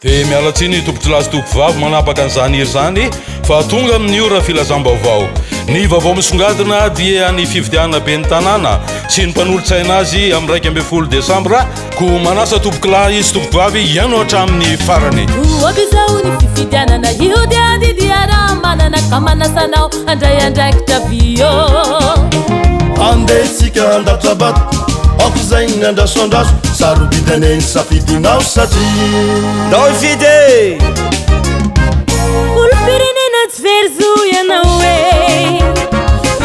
Dia mialatsiny tompotsy lazy tompovavy manapaka an'izany hery zany fa tonga amin'ny ora filazam-baovao. Ny vaovao misongadina dia ny fividianana be ny tanàna sy ny mpanolotsaina azy amin'ny 12 Desambra ko manasa tompokilahy izy tompovavy iano hatramin'ny farany. Oabizao ny fifidianana io dia didiara manana ka manasanao andraiandraikitra vio andesika andatrabato ako zay ny andrasoandraso sarobidaneny safidinao satria dao ifidy olo-pirenena tsy verzo ianao e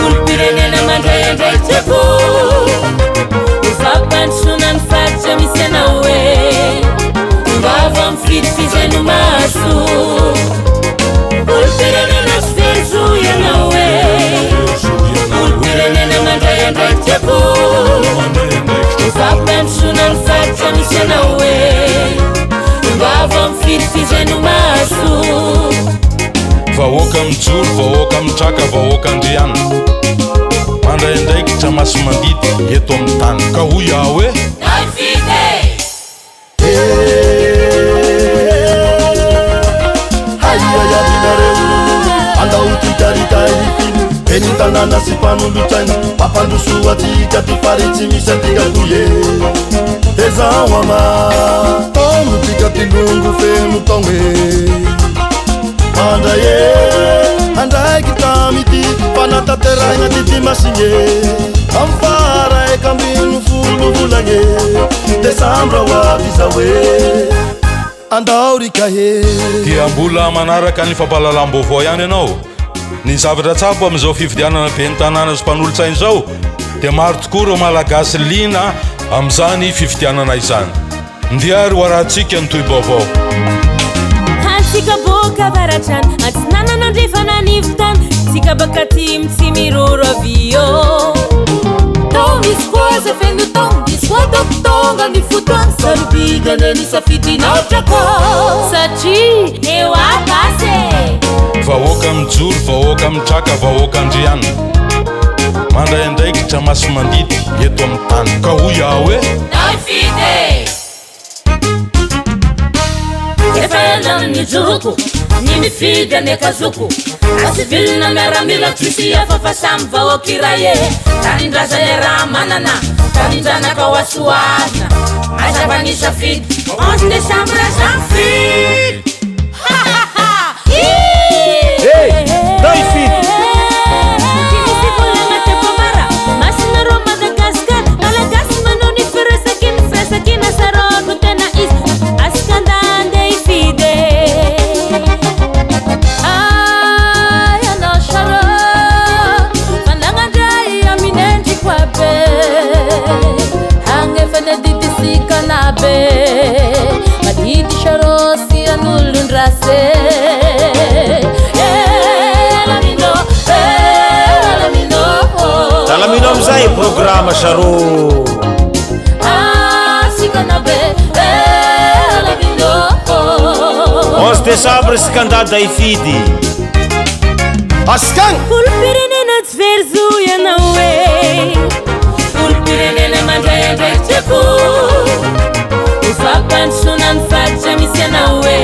olo-pirenena mandraiandraitrako ofampandrosonany faritra misy anao e ngavo amin'ny fidifizeno maso olo-pirenena tsy verzo ianao e olo-pirenena mandraiandraitrako ofampandrosonany faritra misy anao e ngavo amin'ny fidifizeno maso vahoaka mijoro vahoaka mitraka vahoaka andriana mandraindraikitra masy mandidy eto amin'ny tany ka hoy aho hoe haiayabinareo andaotitaritaifiny eny tanàna sy mpanolotsaina mampandrosoatsika ty faritsy misy atikatoye tezao ama tonotika ty longo feno togno andraye andraiky tamity fanatanterahigna ty masigny amfara ekambino folo volagny Desambra hoavy zao hoe andao rikahe dia mbola manaraka ny fampahalalam-baovao ihany ianao. Ny zavatra tsapo amin'izao fividianana be ny tanàna sy mpanolotsaina izao dia maro tokoa ireo malagasy lina amin'izany fividianana izany. Ndiary ho arahantsika ny toy-baovao. Tsika boka varatrany antsinanana andrefana nivotany tsika bakatimy tsy miroro avio tao misy koa zafeno tao misy koa tokotonga ny fotoany sarobidane ny safidinaotrako satria eo akase vahoaka mijoro vahoaka mitraka vahoaka andriana mandraindraikitra masy mandidy eto amin'ny tany ka hoy aho hoe naifide efanana ny joko ny mifidy anekazoko asivilina miaramila tsisy afafa samy vahoaka iray e tanindraza le raha manana tanindranaka ho asoahana mazava ny safidy 11 Desambra safidy dao ifidy madidi sharosi anulundrase talamino amizay programa sharo sikanabe 11 Desambra sikandada ifidy askagny olo-pirenena tsy verzo ianao e olo-pirenena mandraiandraitrako ofampandrosonany faritra misy anao e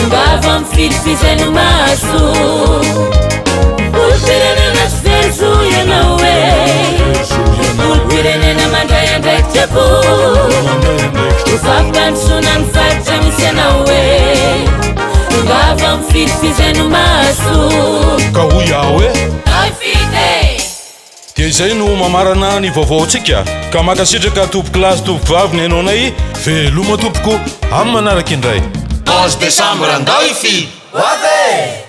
ngavo amin'ny fidifizeno maso olo-pirenena tsy verzo ianao e olo-pirenena mandraiandraitrako ofampandrosonany faritra misy anao e ngavo amin'ny fidifizeno maso ka hoy aho hoe naifide dia izay no mamarana ny vaovaontsika ka makasitraka tompokilasy tompovavy ny hainao veloma tompoko amin'ny manaraka indray 11 Desambra andao ifidy hoavy